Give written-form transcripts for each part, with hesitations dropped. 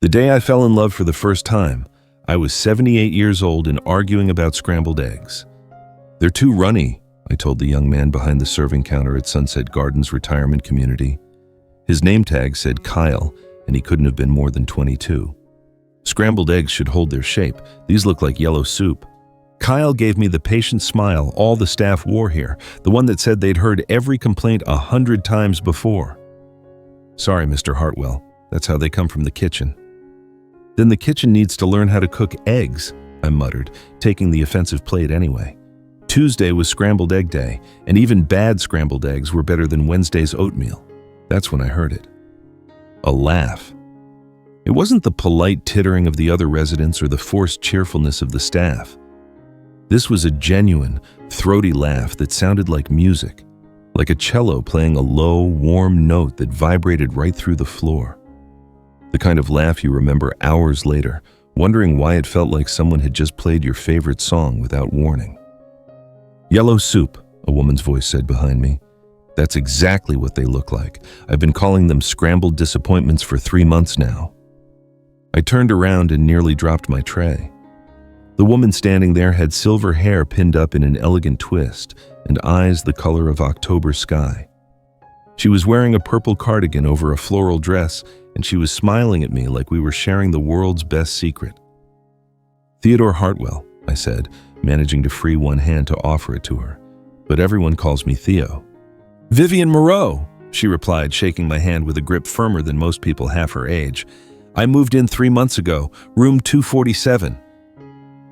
The day I fell in love for the first time, I was 78 years old and arguing about scrambled eggs. "They're too runny," I told the young man behind the serving counter at Sunset Gardens Retirement Community. His name tag said Kyle, and he couldn't have been more than 22. "Scrambled eggs should hold their shape. These look like yellow soup." Kyle gave me the patient smile all the staff wore here, the one that said they'd heard every complaint 100 times before. "Sorry, Mr. Hartwell, that's how they come from the kitchen." "Then the kitchen needs to learn how to cook eggs," I muttered, taking the offensive plate anyway. Tuesday was scrambled egg day, and even bad scrambled eggs were better than Wednesday's oatmeal. That's when I heard it. A laugh. It wasn't the polite tittering of the other residents or the forced cheerfulness of the staff. This was a genuine, throaty laugh that sounded like music, like a cello playing a low, warm note that vibrated right through the floor. The kind of laugh you remember hours later, wondering why it felt like someone had just played your favorite song without warning. "Yellow soup," a woman's voice said behind me. "That's exactly what they look like. I've been calling them scrambled disappointments for 3 months now." I turned around and nearly dropped my tray. The woman standing there had silver hair pinned up in an elegant twist and eyes the color of October sky. She was wearing a purple cardigan over a floral dress, and she was smiling at me like we were sharing the world's best secret. "Theodore Hartwell," I said, managing to free one hand to offer it to her. "But everyone calls me Theo." "Vivian Moreau," she replied, shaking my hand with a grip firmer than most people half her age. "I moved in 3 months ago, room 247.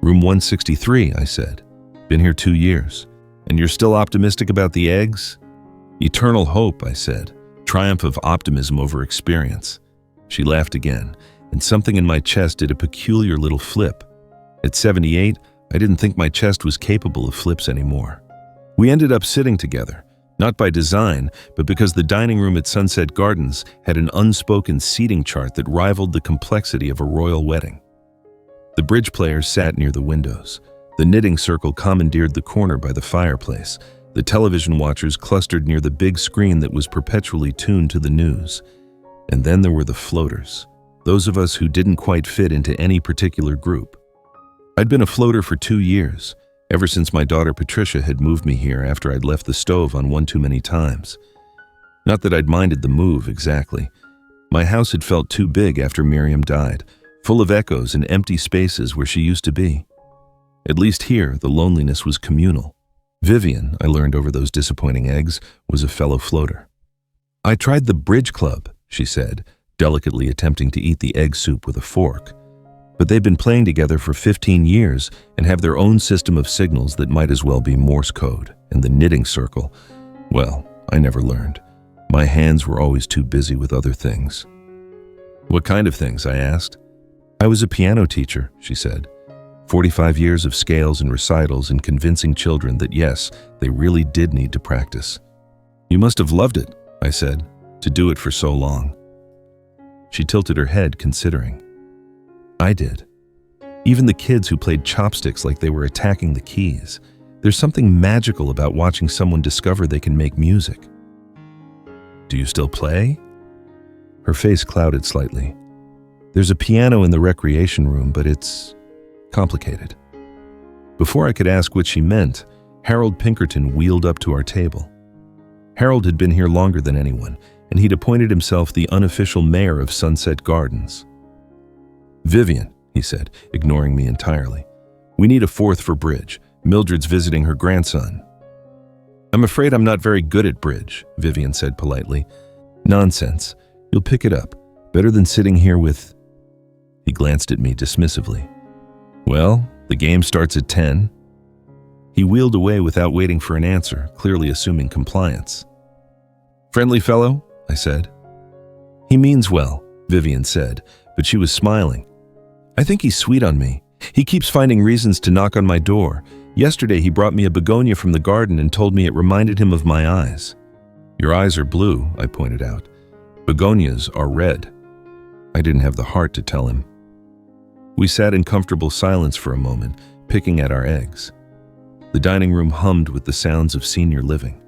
"Room 163, I said. "Been here 2 years. And you're still optimistic about the eggs?" "Eternal hope," I said. "Triumph of optimism over experience." She laughed again, and something in my chest did a peculiar little flip. At 78, I didn't think my chest was capable of flips anymore. We ended up sitting together, not by design, but because the dining room at Sunset Gardens had an unspoken seating chart that rivaled the complexity of a royal wedding. The bridge players sat near the windows. The knitting circle commandeered the corner by the fireplace. The television watchers clustered near the big screen that was perpetually tuned to the news. And then there were the floaters, those of us who didn't quite fit into any particular group. I'd been a floater for 2 years, ever since my daughter Patricia had moved me here after I'd left the stove on one too many times. Not that I'd minded the move exactly. My house had felt too big after Miriam died, full of echoes and empty spaces where she used to be. At least here, the loneliness was communal. Vivian, I learned over those disappointing eggs, was a fellow floater. "I tried the bridge club," she said, delicately attempting to eat the egg soup with a fork. "But they've been playing together for 15 years and have their own system of signals that might as well be Morse code. And the knitting circle, well, I never learned. My hands were always too busy with other things." "What kind of things?" I asked. "I was a piano teacher," she said. 45 years of scales and recitals and convincing children that yes, they really did need to practice." "You must have loved it," I said, "to do it for so long." She tilted her head, considering. "I did. Even the kids who played chopsticks like they were attacking the keys. There's something magical about watching someone discover they can make music." "Do you still play?" Her face clouded slightly. "There's a piano in the recreation room, but it's complicated." Before I could ask what she meant, Harold Pinkerton wheeled up to our table. Harold had been here longer than anyone, and he'd appointed himself the unofficial mayor of Sunset Gardens. "Vivian," he said, ignoring me entirely. "We need a fourth for bridge. Mildred's visiting her grandson." "I'm afraid I'm not very good at bridge," Vivian said politely. "Nonsense. You'll pick it up. Better than sitting here with—" He glanced at me dismissively. "Well, the game starts at 10. He wheeled away without waiting for an answer, clearly assuming compliance. "Friendly fellow?" I said. "He means well," Vivian said, but she was smiling. "I think he's sweet on me. He keeps finding reasons to knock on my door. Yesterday he brought me a begonia from the garden and told me it reminded him of my eyes." "Your eyes are blue," I pointed out. "Begonias are red." I didn't have the heart to tell him. We sat in comfortable silence for a moment, picking at our eggs. The dining room hummed with the sounds of senior living.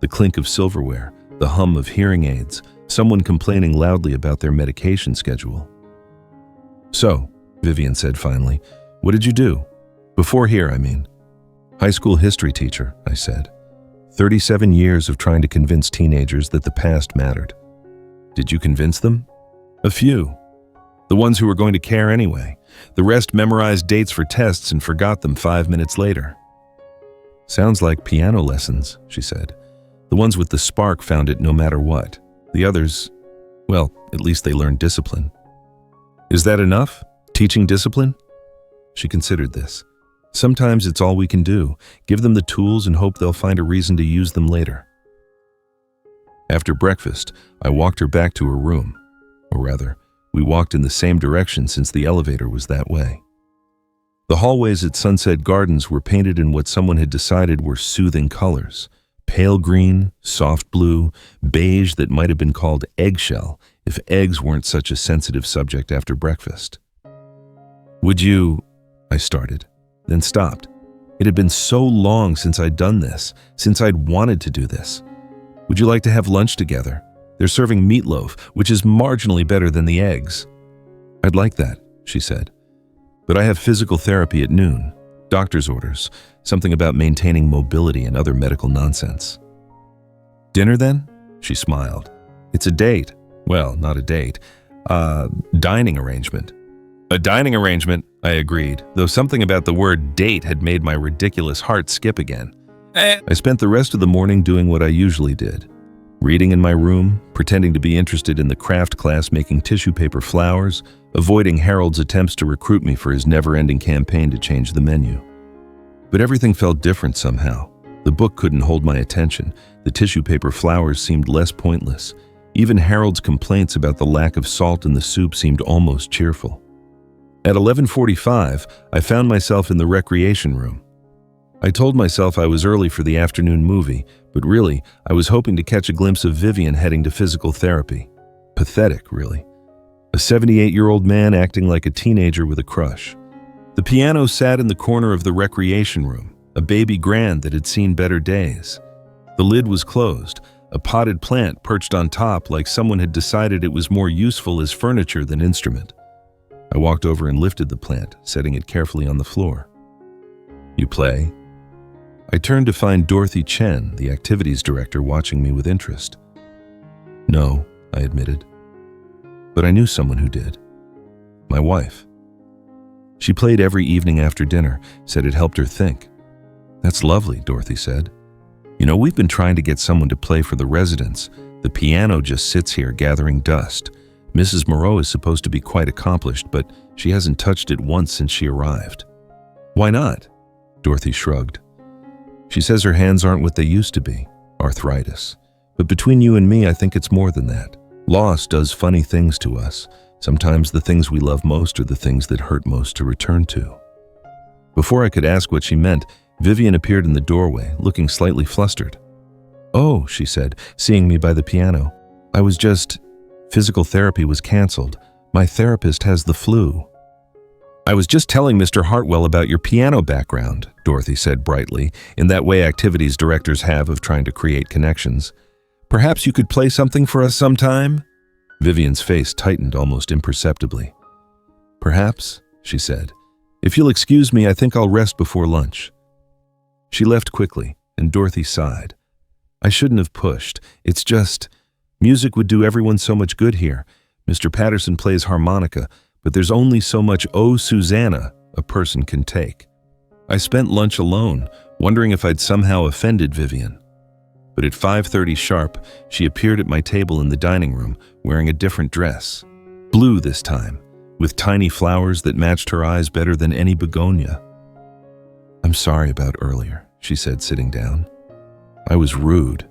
The clink of silverware, the hum of hearing aids, someone complaining loudly about their medication schedule. "So," Vivian said finally, "what did you do? Before here, I mean." "High school history teacher," I said. 37 years of trying to convince teenagers that the past mattered. "Did you convince them?" "A few. The ones who were going to care anyway. The rest memorized dates for tests and forgot them 5 minutes later." "Sounds like piano lessons," she said. "The ones with the spark found it no matter what. The others, well, at least they learned discipline." "Is that enough? Teaching discipline?" She considered this. "Sometimes it's all we can do. Give them the tools and hope they'll find a reason to use them later." After breakfast, I walked her back to her room. Or rather, we walked in the same direction since the elevator was that way. The hallways at Sunset Gardens were painted in what someone had decided were soothing colors. Pale green, soft blue, beige that might have been called eggshell if eggs weren't such a sensitive subject after breakfast. "Would you—" I started, then stopped. It had been so long since I'd done this, since I'd wanted to do this. "Would you like to have lunch together? They're serving meatloaf, which is marginally better than the eggs." "I'd like that," she said. "But I have physical therapy at noon. Doctor's orders, something about maintaining mobility and other medical nonsense." "Dinner then?" She smiled. "It's a date. Well, not a date. Dining arrangement." "A dining arrangement," I agreed, though something about the word date had made my ridiculous heart skip again. I spent the rest of the morning doing what I usually did. Reading in my room, pretending to be interested in the craft class making tissue paper flowers, avoiding Harold's attempts to recruit me for his never-ending campaign to change the menu. But everything felt different somehow. The book couldn't hold my attention. The tissue paper flowers seemed less pointless. Even Harold's complaints about the lack of salt in the soup seemed almost cheerful. At 11:45, I found myself in the recreation room. I told myself I was early for the afternoon movie, but really, I was hoping to catch a glimpse of Vivian heading to physical therapy. Pathetic, really. A 78-year-old man acting like a teenager with a crush. The piano sat in the corner of the recreation room, a baby grand that had seen better days. The lid was closed, a potted plant perched on top like someone had decided it was more useful as furniture than instrument. I walked over and lifted the plant, setting it carefully on the floor. "You play?" I turned to find Dorothy Chen, the activities director, watching me with interest. "No," I admitted. But I knew someone who did. My wife. She played every evening after dinner, said it helped her think. "That's lovely," Dorothy said. "You know, we've been trying to get someone to play for the residents. The piano just sits here gathering dust. Mrs. Moreau is supposed to be quite accomplished, but she hasn't touched it once since she arrived." "Why not?" Dorothy shrugged. "She says her hands aren't what they used to be. Arthritis. But between you and me, I think it's more than that. Loss does funny things to us. Sometimes the things we love most are the things that hurt most to return to." Before I could ask what she meant, Vivian appeared in the doorway, looking slightly flustered. "Oh," she said, seeing me by the piano. Physical therapy was canceled. My therapist has the flu." "I was just telling Mr. Hartwell about your piano background," Dorothy said brightly, in that way activities directors have of trying to create connections. "Perhaps you could play something for us sometime?" Vivian's face tightened almost imperceptibly. "Perhaps," she said. "If you'll excuse me, I think I'll rest before lunch." She left quickly, and Dorothy sighed. "I shouldn't have pushed. It's just, music would do everyone so much good here. Mr. Patterson plays harmonica, but there's only so much "Oh, Susanna" a person can take." I spent lunch alone, wondering if I'd somehow offended Vivian. But at 5:30 sharp, she appeared at my table in the dining room, wearing a different dress. Blue this time, with tiny flowers that matched her eyes better than any begonia. "I'm sorry about earlier," she said, sitting down. "I was rude."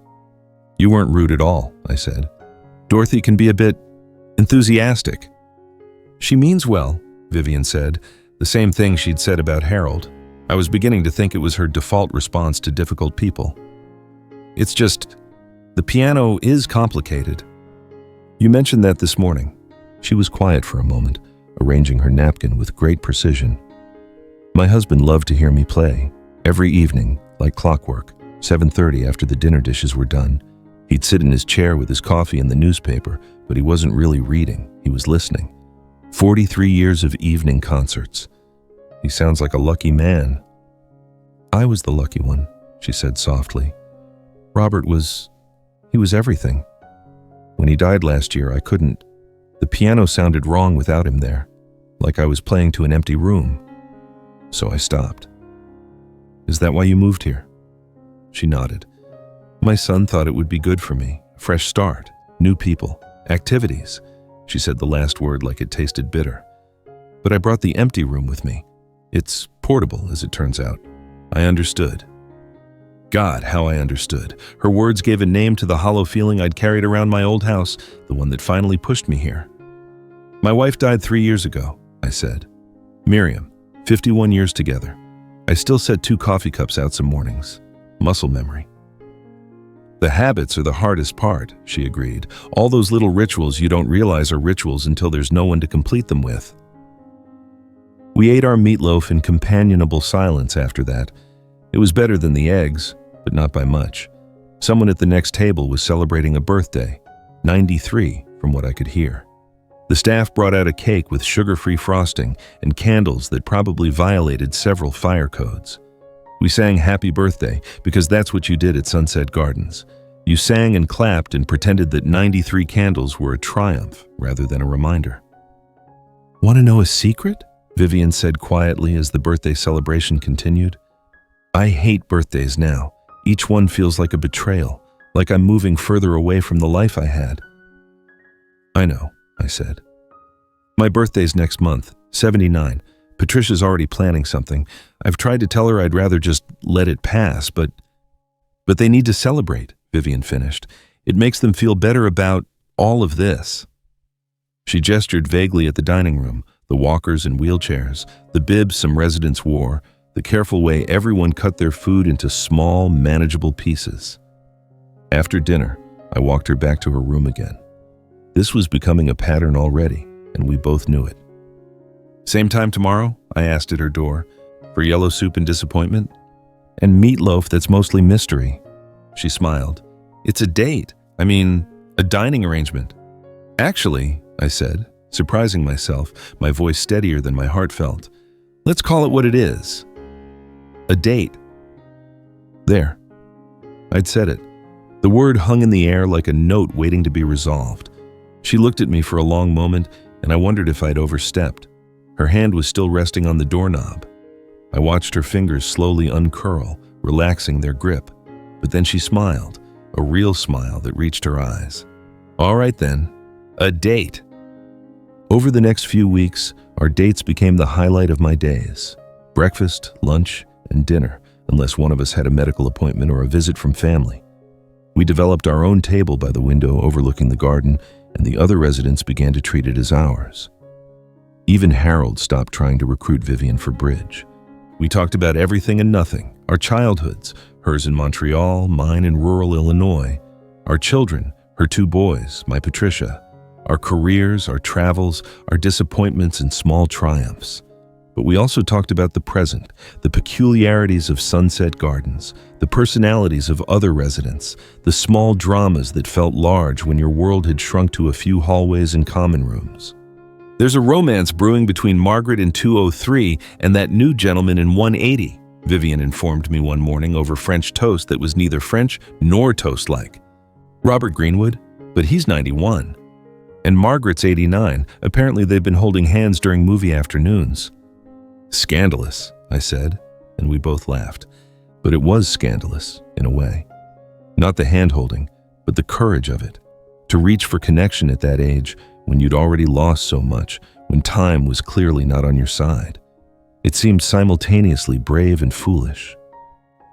"You weren't rude at all," I said. "Dorothy can be a bit enthusiastic." "She means well," Vivian said, the same thing she'd said about Harold. I was beginning to think it was her default response to difficult people. "It's just, the piano is complicated." "You mentioned that this morning." She was quiet for a moment, arranging her napkin with great precision. "My husband loved to hear me play. Every evening, like clockwork, 7:30 after the dinner dishes were done. He'd sit in his chair with his coffee and the newspaper, but he wasn't really reading, he was listening. 43 years of evening concerts. He sounds like a lucky man. I was the lucky one, she said softly. Robert was everything. When he died last year, I couldn't. The piano sounded wrong without him there, like I was playing to an empty room. So I stopped. Is that why you moved here? She nodded. My son thought it would be good for me. A fresh start, new people, activities. She said the last word like it tasted bitter. But I brought the empty room with me. It's portable, as it turns out. I understood. God, how I understood. Her words gave a name to the hollow feeling I'd carried around my old house, the one that finally pushed me here. My wife died 3 years ago, I said. Miriam, 51 years together. I still set 2 coffee cups out some mornings. Muscle memory. The habits are the hardest part, she agreed. All those little rituals you don't realize are rituals until there's no one to complete them with. We ate our meatloaf in companionable silence after that. It was better than the eggs, but not by much. Someone at the next table was celebrating a birthday, 93 from what I could hear. The staff brought out a cake with sugar-free frosting and candles that probably violated several fire codes. We sang Happy Birthday because that's what you did at Sunset Gardens. You sang and clapped and pretended that 93 candles were a triumph rather than a reminder. Want to know a secret? Vivian said quietly as the birthday celebration continued. I hate birthdays now. Each one feels like a betrayal, like I'm moving further away from the life I had. I know, I said. My birthday's next month, 79. Patricia's already planning something. I've tried to tell her I'd rather just let it pass, but they need to celebrate, Vivian finished. It makes them feel better about all of this. She gestured vaguely at the dining room, the walkers and wheelchairs, the bibs some residents wore, the careful way everyone cut their food into small, manageable pieces. After dinner, I walked her back to her room again. This was becoming a pattern already, and we both knew it. Same time tomorrow? I asked at her door. For yellow soup and disappointment? And meatloaf that's mostly mystery. She smiled. It's a date. I mean, a dining arrangement. Actually, I said, surprising myself, my voice steadier than my heart felt. Let's call it what it is. A date. There. I'd said it. The word hung in the air like a note waiting to be resolved. She looked at me for a long moment, and I wondered if I'd overstepped. Her hand was still resting on the doorknob. I watched her fingers slowly uncurl, relaxing their grip. But then she smiled, a real smile that reached her eyes. All right then, a date. Over the next few weeks, our dates became the highlight of my days. Breakfast, lunch, and dinner, unless one of us had a medical appointment or a visit from family. We developed our own table by the window overlooking the garden, and the other residents began to treat it as ours. Even Harold stopped trying to recruit Vivian for bridge. We talked about everything and nothing, our childhoods, hers in Montreal, mine in rural Illinois, our children, her 2 boys, my Patricia, our careers, our travels, our disappointments and small triumphs. But we also talked about the present, the peculiarities of Sunset Gardens, the personalities of other residents, the small dramas that felt large when your world had shrunk to a few hallways and common rooms. There's a romance brewing between Margaret in 203 and that new gentleman in 180, Vivian informed me one morning over French toast that was neither French nor toast-like. Robert Greenwood, but he's 91. And Margaret's 89. Apparently they've been holding hands during movie afternoons. Scandalous, I said, and we both laughed. But it was scandalous, in a way. Not the hand-holding, but the courage of it. To reach for connection at that age, when you'd already lost so much, when time was clearly not on your side. It seemed simultaneously brave and foolish.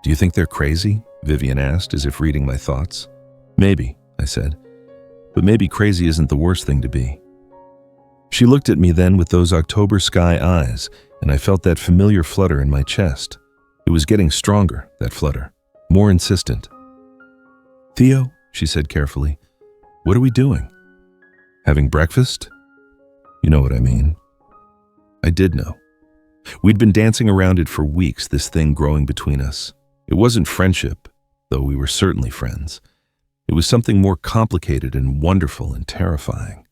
Do you think they're crazy? Vivian asked, as if reading my thoughts. Maybe, I said. But maybe crazy isn't the worst thing to be. She looked at me then with those October sky eyes, and I felt that familiar flutter in my chest. It was getting stronger, that flutter, more insistent. Theo, she said carefully, what are we doing? Having breakfast? You know what I mean. I did know. We'd been dancing around it for weeks, this thing growing between us. It wasn't friendship, though we were certainly friends. It was something more complicated and wonderful and terrifying.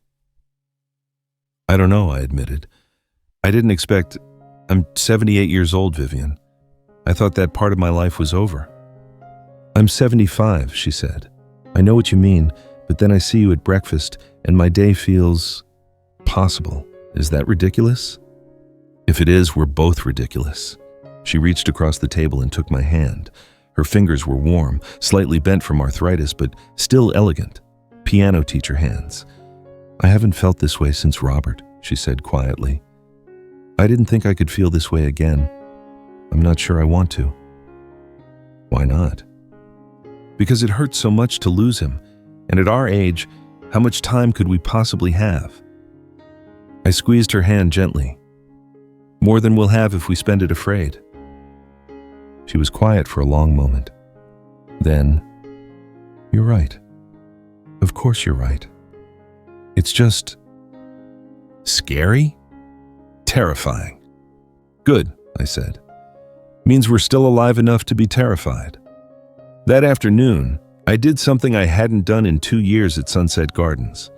I don't know, I admitted. I didn't expect... I'm 78 years old, Vivian. I thought that part of my life was over. I'm 75, she said. I know what you mean, but then I see you at breakfast and my day feels... possible. Is that ridiculous? If it is, we're both ridiculous. She reached across the table and took my hand. Her fingers were warm, slightly bent from arthritis, but still elegant. Piano teacher hands. I haven't felt this way since Robert, she said quietly. I didn't think I could feel this way again. I'm not sure I want to. Why not? Because it hurts so much to lose him, and at our age, how much time could we possibly have? I squeezed her hand gently. More than we'll have if we spend it afraid. She was quiet for a long moment. Then, you're right. Of course you're right. It's just... scary? Terrifying. Good, I said. Means we're still alive enough to be terrified. That afternoon, I did something I hadn't done in 2 years at Sunset Gardens.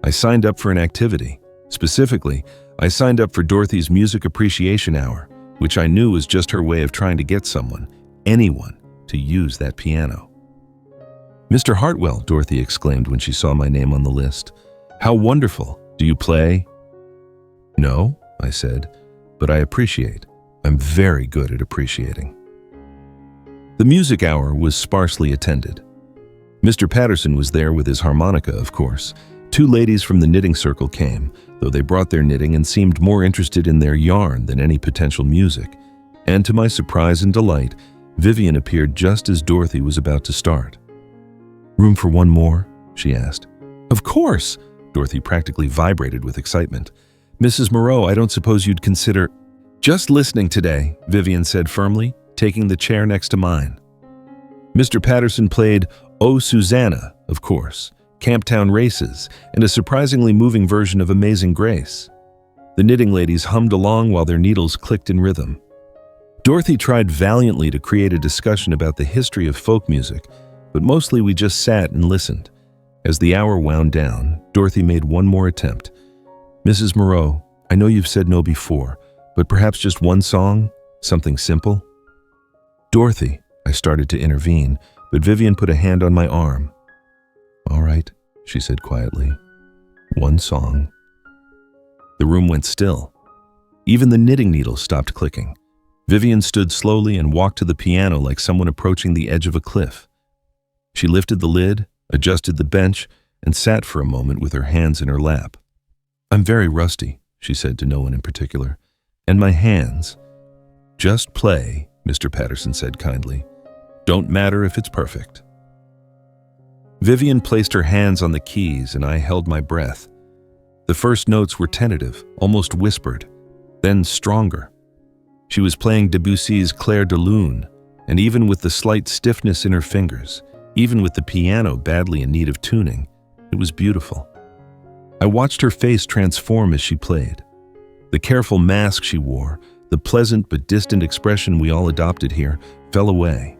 I signed up for an activity. Specifically, I signed up for Dorothy's Music Appreciation Hour, which I knew was just her way of trying to get someone, anyone, to use that piano. Mr. Hartwell, Dorothy exclaimed when she saw my name on the list. How wonderful. Do you play? No, I said, but I appreciate. I'm very good at appreciating. The music hour was sparsely attended. Mr. Patterson was there with his harmonica, of course. 2 ladies from the knitting circle came, though they brought their knitting and seemed more interested in their yarn than any potential music. And to my surprise and delight, Vivian appeared just as Dorothy was about to start. Room for one more? She asked. Of course! Dorothy practically vibrated with excitement. Mrs. Moreau, I don't suppose you'd consider... Just listening today, Vivian said firmly, taking the chair next to mine. Mr. Patterson played Oh Susanna, of course, Camptown Races, and a surprisingly moving version of Amazing Grace. The knitting ladies hummed along while their needles clicked in rhythm. Dorothy tried valiantly to create a discussion about the history of folk music, but mostly we just sat and listened. As the hour wound down, Dorothy made one more attempt. Mrs. Moreau, I know you've said no before, but perhaps just one song? Something simple? Dorothy, I started to intervene, but Vivian put a hand on my arm. All right, she said quietly. One song. The room went still. Even the knitting needles stopped clicking. Vivian stood slowly and walked to the piano like someone approaching the edge of a cliff. She lifted the lid, adjusted the bench, and sat for a moment with her hands in her lap. I'm very rusty, she said to no one in particular. And my hands. Just play, Mr. Patterson said kindly. Don't matter if it's perfect. Vivian placed her hands on the keys and I held my breath. The first notes were tentative, almost whispered, then stronger. She was playing Debussy's Clair de Lune, and even with the slight stiffness in her fingers, even with the piano badly in need of tuning, it was beautiful. I watched her face transform as she played. The careful mask she wore, the pleasant but distant expression we all adopted here, fell away.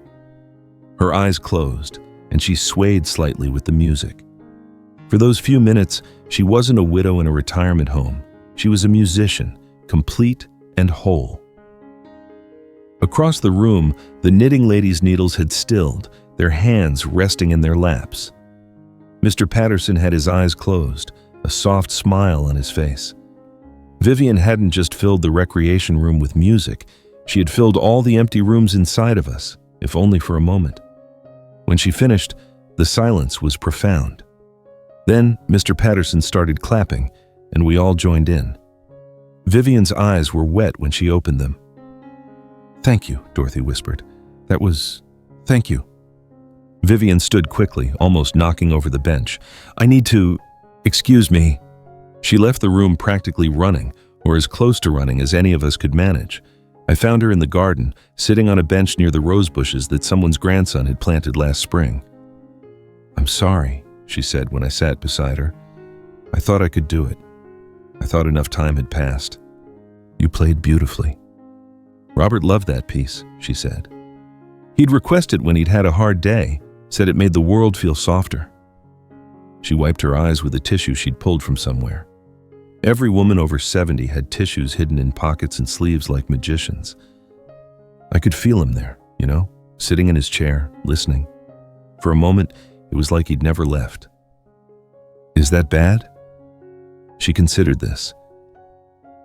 Her eyes closed, and she swayed slightly with the music. For those few minutes, she wasn't a widow in a retirement home. She was a musician, complete and whole. Across the room, the knitting ladies' needles had stilled, their hands resting in their laps. Mr. Patterson had his eyes closed, a soft smile on his face. Vivian hadn't just filled the recreation room with music, she had filled all the empty rooms inside of us, if only for a moment. When she finished, the silence was profound. Then Mr. Patterson started clapping, and we all joined in. Vivian's eyes were wet when she opened them. Thank you, Dorothy whispered. Thank you. Vivian stood quickly, almost knocking over the bench. I need to... Excuse me. She left the room practically running, or as close to running as any of us could manage. I found her in the garden, sitting on a bench near the rose bushes that someone's grandson had planted last spring. I'm sorry, she said when I sat beside her. I thought I could do it. I thought enough time had passed. You played beautifully. Robert loved that piece, she said. He'd request it when he'd had a hard day, said it made the world feel softer. She wiped her eyes with a tissue she'd pulled from somewhere. Every woman over 70 had tissues hidden in pockets and sleeves like magicians. I could feel him there, sitting in his chair, listening. For a moment, it was like he'd never left. Is that bad? She considered this.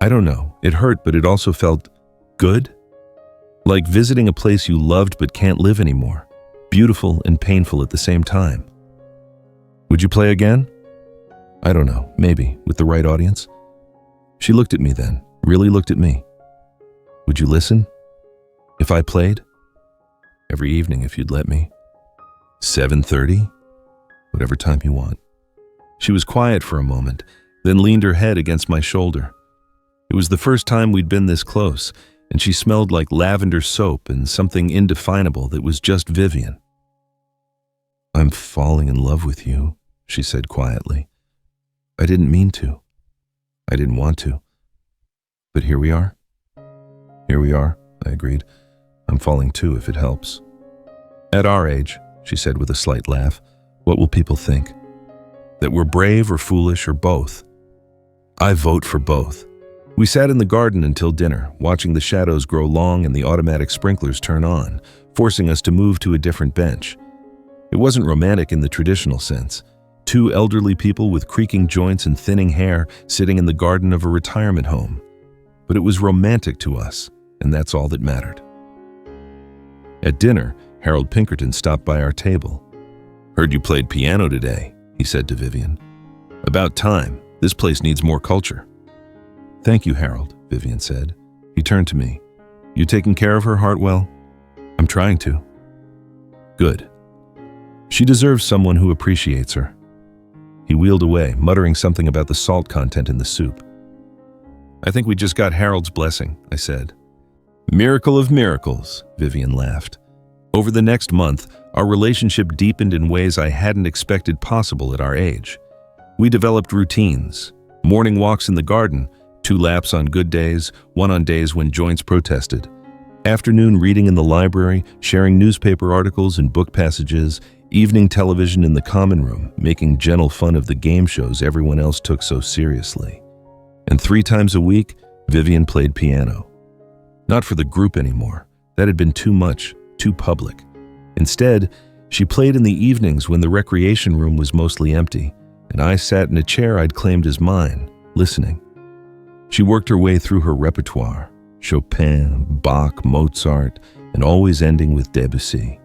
I don't know. It hurt, but it also felt good. Like visiting a place you loved but can't live anymore. Beautiful and painful at the same time. Would you play again? I don't know, maybe, with the right audience. She looked at me then, really looked at me. Would you listen? If I played? Every evening if you'd let me. 7:30? Whatever time you want. She was quiet for a moment, then leaned her head against my shoulder. It was the first time we'd been this close, and she smelled like lavender soap and something indefinable that was just Vivian. I'm falling in love with you, she said quietly. I didn't mean to. I didn't want to. But here we are. Here we are, I agreed. I'm falling too, if it helps. At our age, she said with a slight laugh, what will people think? That we're brave or foolish or both? I vote for both. We sat in the garden until dinner, watching the shadows grow long and the automatic sprinklers turn on, forcing us to move to a different bench. It wasn't romantic in the traditional sense. Two elderly people with creaking joints and thinning hair sitting in the garden of a retirement home. But it was romantic to us, and that's all that mattered. At dinner, Harold Pinkerton stopped by our table. Heard you played piano today, he said to Vivian. About time. This place needs more culture. Thank you, Harold, Vivian said. He turned to me. You taking care of her, Hartwell? I'm trying to. Good. She deserves someone who appreciates her. He wheeled away, muttering something about the salt content in the soup. I think we just got Harold's blessing, I said. Miracle of miracles, Vivian laughed. Over the next month, our relationship deepened in ways I hadn't expected possible at our age. We developed routines, morning walks in the garden, 2 laps on good days, 1 on days when joints protested. Afternoon reading in the library, sharing newspaper articles and book passages, evening television in the common room, making gentle fun of the game shows everyone else took so seriously. And 3 times a week, Vivian played piano. Not for the group anymore. That had been too much, too public. Instead, she played in the evenings when the recreation room was mostly empty, and I sat in a chair I'd claimed as mine, listening. She worked her way through her repertoire, Chopin, Bach, Mozart, and always ending with Debussy.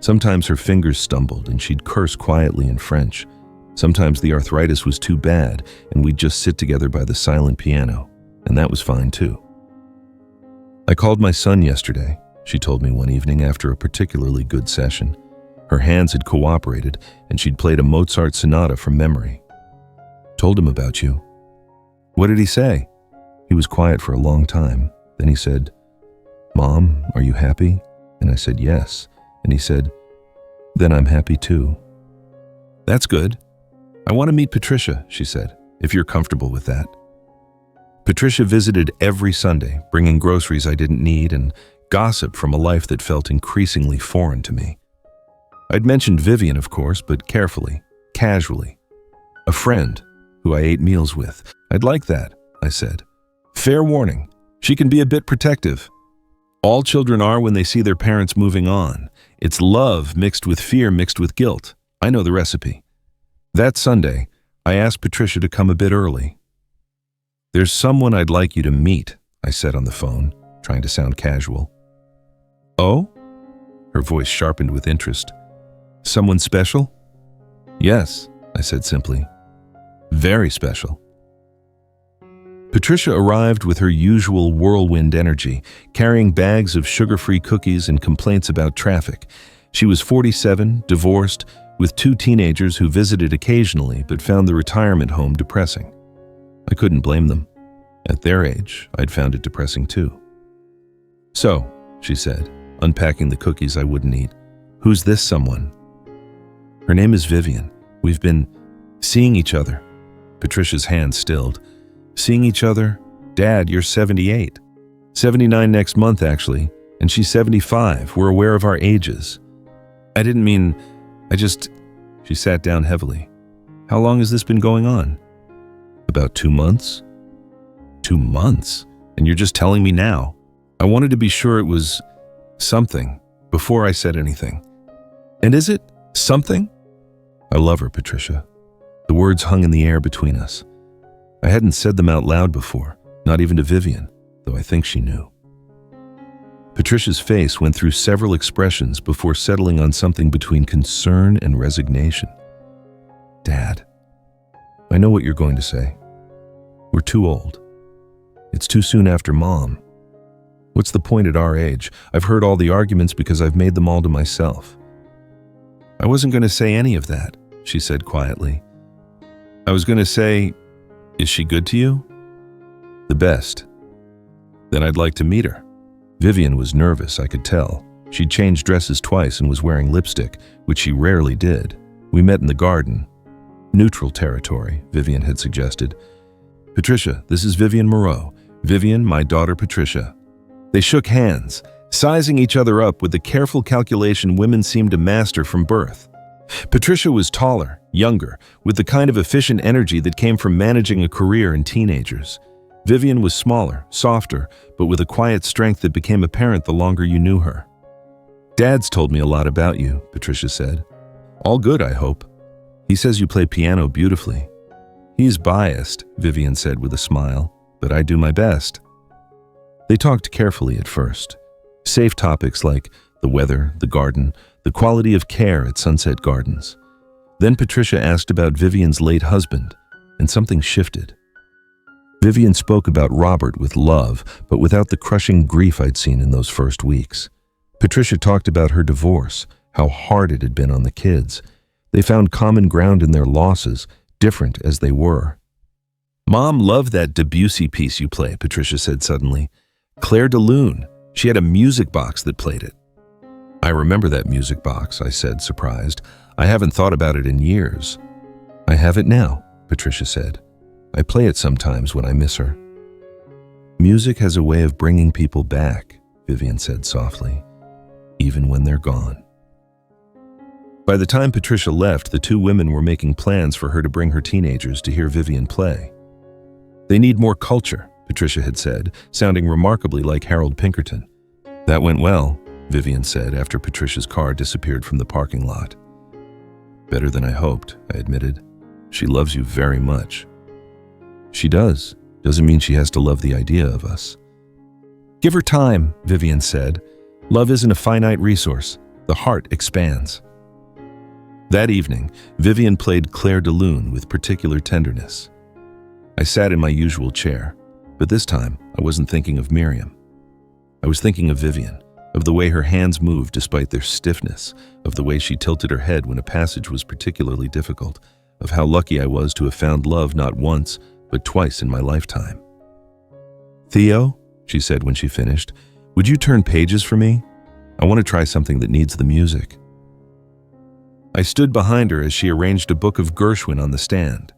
Sometimes her fingers stumbled and she'd curse quietly in French. Sometimes the arthritis was too bad and we'd just sit together by the silent piano, and that was fine too. I called my son yesterday, she told me one evening after a particularly good session. Her hands had cooperated and she'd played a Mozart sonata from memory. Told him about you. What did he say? He was quiet for a long time. Then he said, Mom, are you happy? And I said, yes. And he said, then I'm happy too. That's good. I want to meet Patricia, she said, if you're comfortable with that. Patricia visited every Sunday, bringing groceries I didn't need and gossip from a life that felt increasingly foreign to me. I'd mentioned Vivian, of course, but carefully, casually. A friend who I ate meals with. I'd like that, I said. Fair warning, she can be a bit protective. All children are when they see their parents moving on. It's love mixed with fear mixed with guilt. I know the recipe. That Sunday, I asked Patricia to come a bit early. There's someone I'd like you to meet, I said on the phone, trying to sound casual. Oh? Her voice sharpened with interest. Someone special? Yes, I said simply. Very special. Patricia arrived with her usual whirlwind energy, carrying bags of sugar-free cookies and complaints about traffic. She was 47, divorced, with 2 teenagers who visited occasionally but found the retirement home depressing. I couldn't blame them. At their age, I'd found it depressing too. So, she said, unpacking the cookies I wouldn't eat, who's this someone? Her name is Vivian. We've been seeing each other. Patricia's hand stilled. Seeing each other? Dad, you're 78. 79 next month, actually, and she's 75. We're aware of our ages. I didn't mean, She sat down heavily. How long has this been going on? About 2 months? 2 months? And you're just telling me now? I wanted to be sure it was something before I said anything. And is it something? I love her, Patricia. The words hung in the air between us. I hadn't said them out loud before, not even to Vivian, though I think she knew. Patricia's face went through several expressions before settling on something between concern and resignation. Dad, I know what you're going to say. We're too old. It's too soon after Mom. What's the point at our age? I've heard all the arguments because I've made them all to myself. I wasn't going to say any of that, she said quietly. I was going to say, is she good to you? The best. Then I'd like to meet her. Vivian was nervous, I could tell. She'd changed dresses twice and was wearing lipstick, which she rarely did. We met in the garden. Neutral territory, Vivian had suggested. Patricia, this is Vivian Moreau. Vivian, my daughter Patricia. They shook hands, sizing each other up with the careful calculation women seemed to master from birth. Patricia was taller, younger, with the kind of efficient energy that came from managing a career in teenagers. Vivian was smaller, softer, but with a quiet strength that became apparent the longer you knew her. Dad's told me a lot about you, Patricia said. All good, I hope. He says you play piano beautifully. He's biased, Vivian said with a smile, but I do my best. They talked carefully at first. Safe topics like the weather, the garden, the quality of care at Sunset Gardens. Then Patricia asked about Vivian's late husband, and something shifted. Vivian spoke about Robert with love, but without the crushing grief I'd seen in those first weeks. Patricia talked about her divorce, how hard it had been on the kids. They found common ground in their losses, different as they were. Mom loved that Debussy piece you play, Patricia said suddenly. Claire de Lune. She had a music box that played it. I remember that music box, I said, surprised. I haven't thought about it in years. I have it now, Patricia said. I play it sometimes when I miss her. Music has a way of bringing people back, Vivian said softly, even when they're gone. By the time Patricia left, the two women were making plans for her to bring her teenagers to hear Vivian play. They need more culture, Patricia had said, sounding remarkably like Harold Pinkerton. That went well, Vivian said after Patricia's car disappeared from the parking lot. Better than I hoped, I admitted. She loves you very much. She does. Doesn't mean she has to love the idea of us. Give her time, Vivian said. Love isn't a finite resource. The heart expands. That evening, Vivian played Claire de Lune with particular tenderness. I sat in my usual chair, but this time I wasn't thinking of Miriam. I was thinking of Vivian, of the way her hands moved despite their stiffness, of the way she tilted her head when a passage was particularly difficult, of how lucky I was to have found love not once, but twice in my lifetime. Theo, she said when she finished, would you turn pages for me? I want to try something that needs the music. I stood behind her as she arranged a book of Gershwin on the stand.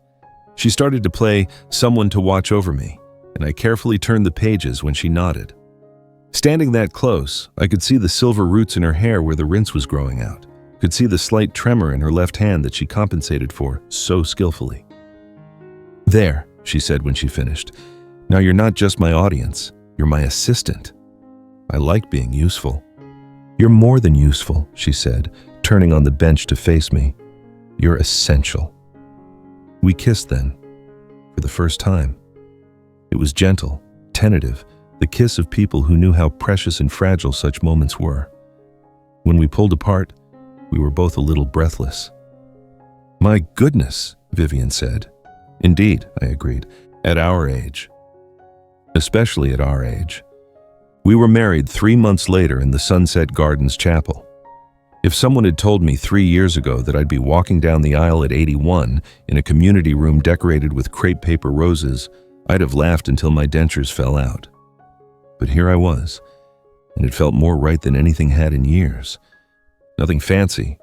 She started to play Someone to Watch Over Me, and I carefully turned the pages when she nodded. Standing that close, I could see the silver roots in her hair where the rinse was growing out, could see the slight tremor in her left hand that she compensated for so skillfully. There, she said when she finished. Now you're not just my audience, you're my assistant. I like being useful. You're more than useful, she said, turning on the bench to face me. You're essential. We kissed then, for the first time. It was gentle, tentative, the kiss of people who knew how precious and fragile such moments were. When we pulled apart, we were both a little breathless. My goodness, Vivian said. Indeed, I agreed, at our age. Especially at our age. We were married 3 months later in the Sunset Gardens chapel. If someone had told me 3 years ago that I'd be walking down the aisle at 81 in a community room decorated with crepe paper roses, I'd have laughed until my dentures fell out. But here I was, and it felt more right than anything had in years. Nothing fancy,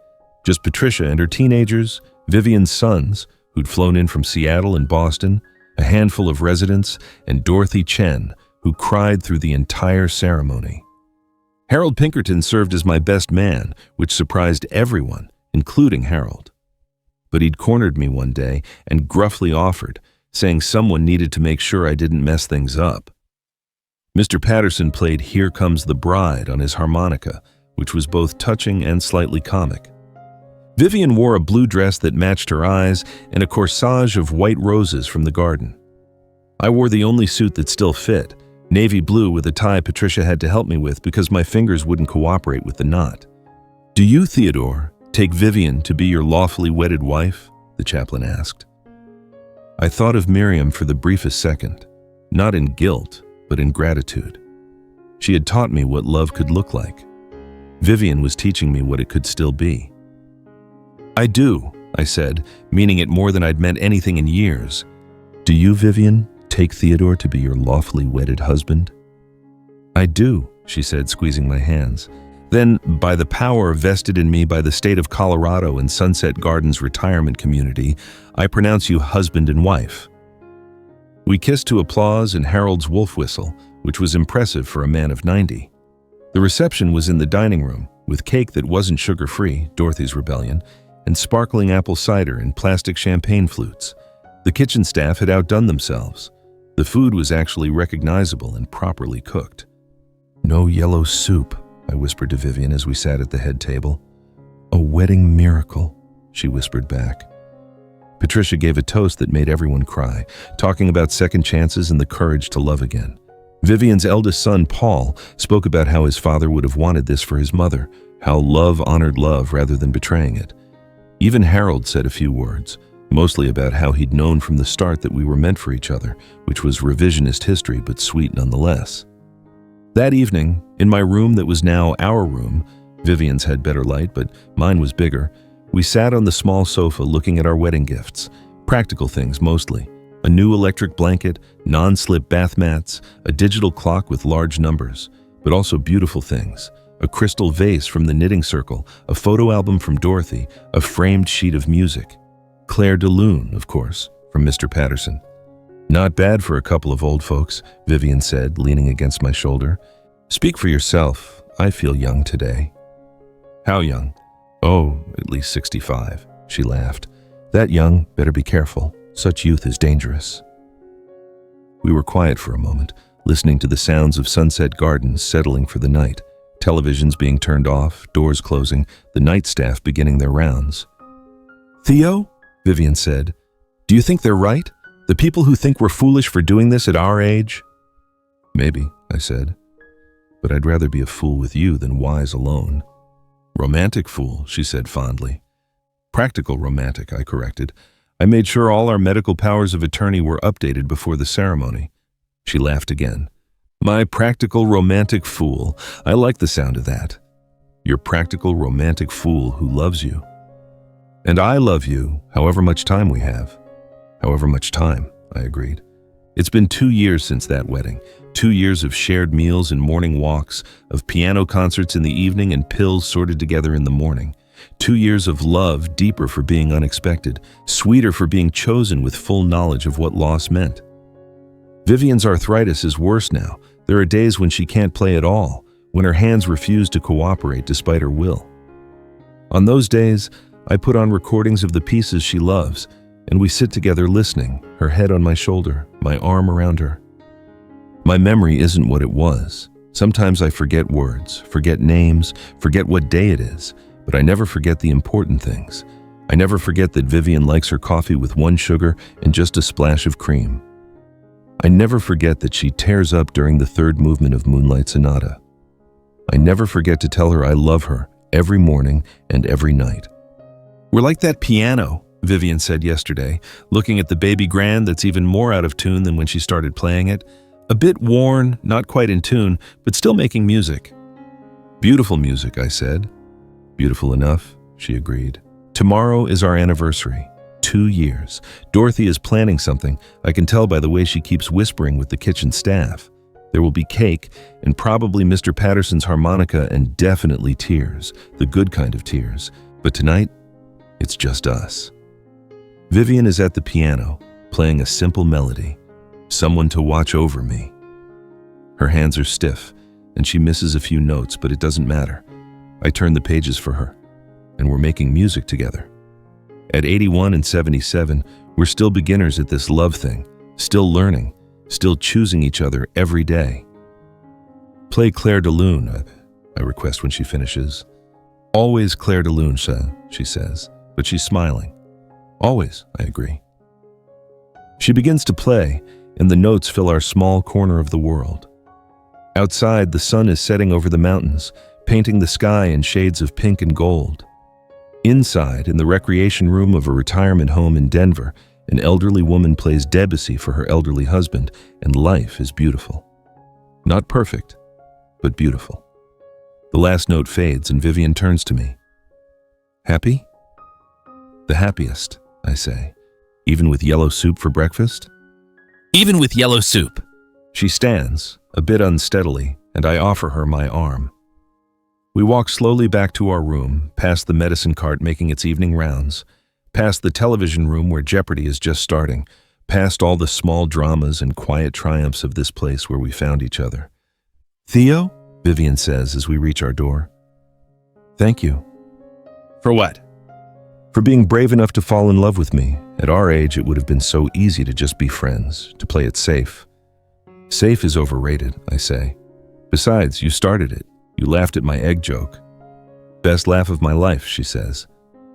just Patricia and her teenagers, Vivian's sons, who'd flown in from Seattle and Boston, a handful of residents, and Dorothy Chen, who cried through the entire ceremony. Harold Pinkerton served as my best man, which surprised everyone, including Harold. But he'd cornered me one day and gruffly offered, saying someone needed to make sure I didn't mess things up. Mr. Patterson played Here Comes the Bride on his harmonica, which was both touching and slightly comic. Vivian wore a blue dress that matched her eyes and a corsage of white roses from the garden. I wore the only suit that still fit, navy blue with a tie Patricia had to help me with because my fingers wouldn't cooperate with the knot. "Do you, Theodore, take Vivian to be your lawfully wedded wife?" the chaplain asked. I thought of Miriam for the briefest second, not in guilt, but in gratitude. She had taught me what love could look like. Vivian was teaching me what it could still be. "I do," I said, meaning it more than I'd meant anything in years. "Do you, Vivian, take Theodore to be your lawfully wedded husband?" "I do," she said, squeezing my hands. "Then, by the power vested in me by the state of Colorado and Sunset Gardens Retirement Community, I pronounce you husband and wife." We kissed to applause and Harold's wolf whistle, which was impressive for a man of 90. The reception was in the dining room, with cake that wasn't sugar-free, Dorothy's rebellion, and sparkling apple cider and plastic champagne flutes. The kitchen staff had outdone themselves. The food was actually recognizable and properly cooked. "No yellow soup," I whispered to Vivian as we sat at the head table. "A wedding miracle," she whispered back. Patricia gave a toast that made everyone cry, talking about second chances and the courage to love again. Vivian's eldest son, Paul, spoke about how his father would have wanted this for his mother, how love honored love rather than betraying it. Even Harold said a few words, mostly about how he'd known from the start that we were meant for each other, which was revisionist history but sweet nonetheless. That evening, in my room that was now our room, Vivian's had better light, but mine was bigger, we sat on the small sofa looking at our wedding gifts, practical things mostly. A new electric blanket, non-slip bath mats, a digital clock with large numbers, but also beautiful things. A crystal vase from the knitting circle, a photo album from Dorothy, a framed sheet of music. Claire de Lune, of course, from Mr. Patterson. "Not bad for a couple of old folks," Vivian said, leaning against my shoulder. "Speak for yourself. I feel young today." "How young?" "Oh, at least 65, she laughed. "That young, better be careful. Such youth is dangerous." We were quiet for a moment, listening to the sounds of Sunset Gardens settling for the night, televisions being turned off, doors closing, the night staff beginning their rounds. "Theo," Vivian said, "do you think they're right? The people who think we're foolish for doing this at our age?" "Maybe," I said. "But I'd rather be a fool with you than wise alone." "Romantic fool," she said fondly. "Practical romantic," I corrected. I made sure all our medical powers of attorney were updated before the ceremony. She laughed again. "My practical romantic fool. I like the sound of that. Your practical romantic fool who loves you. And I love you, however much time we have." "However much time," I agreed. It's been 2 years since that wedding, 2 years of shared meals and morning walks, of piano concerts in the evening and pills sorted together in the morning. 2 years of love deeper for being unexpected, sweeter for being chosen with full knowledge of what loss meant. Vivian's arthritis is worse now. There are days when she can't play at all, when her hands refuse to cooperate despite her will. On those days, I put on recordings of the pieces she loves, and we sit together listening, her head on my shoulder, my arm around her. My memory isn't what it was. Sometimes I forget words, forget names, forget what day it is, but I never forget the important things. I never forget that Vivian likes her coffee with 1 sugar and just a splash of cream. I never forget that she tears up during the 3rd movement of Moonlight Sonata. I never forget to tell her I love her every morning and every night. "We're like that piano," Vivian said yesterday, looking at the baby grand that's even more out of tune than when she started playing it. A bit worn, not quite in tune, but still making music. "Beautiful music," I said. "Beautiful enough," she agreed. "Tomorrow is our anniversary. 2 years. Dorothy is planning something. I can tell by the way she keeps whispering with the kitchen staff. There will be cake, and probably Mr. Patterson's harmonica, and definitely tears, the good kind of tears. But tonight, it's just us." Vivian is at the piano, playing a simple melody. Someone to watch over me. Her hands are stiff, and she misses a few notes, but it doesn't matter. I turn the pages for her, and we're making music together. At 81 and 77, We're still beginners at this love thing, still learning, still choosing each other every day. Play Claire de Lune, I request when she finishes. Always Claire de Lune, she says, but she's smiling. Always, I agree. She begins to play, and the notes fill our small corner of the world. Outside, the sun is setting over the mountains, painting the sky in shades of pink and gold. Inside, in the recreation room of a retirement home in Denver, an elderly woman plays Debussy for her elderly husband, and life is beautiful. Not perfect, but beautiful. The last note fades, and Vivian turns to me. Happy? The happiest, I say. Even with yellow soup for breakfast? Even with yellow soup. She stands, a bit unsteadily, and I offer her my arm. We walk slowly back to our room, past the medicine cart making its evening rounds, past the television room where Jeopardy is just starting, past all the small dramas and quiet triumphs of this place where we found each other. Theo? Vivian says as we reach our door. Thank you. For what? For being brave enough to fall in love with me. At our age, it would have been so easy to just be friends, to play it safe. Safe is overrated, I say. Besides, you started it. You laughed at my egg joke. Best laugh of my life, she says.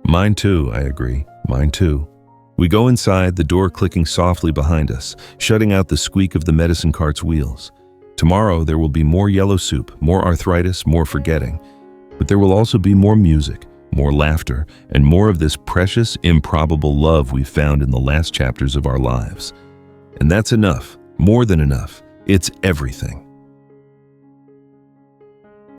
Mine too, I agree. Mine too. We go inside, the door clicking softly behind us, shutting out the squeak of the medicine cart's wheels. Tomorrow, there will be more yellow soup, more arthritis, more forgetting. But there will also be more music, more laughter, and more of this precious, improbable love we've found in the last chapters of our lives. And that's enough, more than enough. It's everything.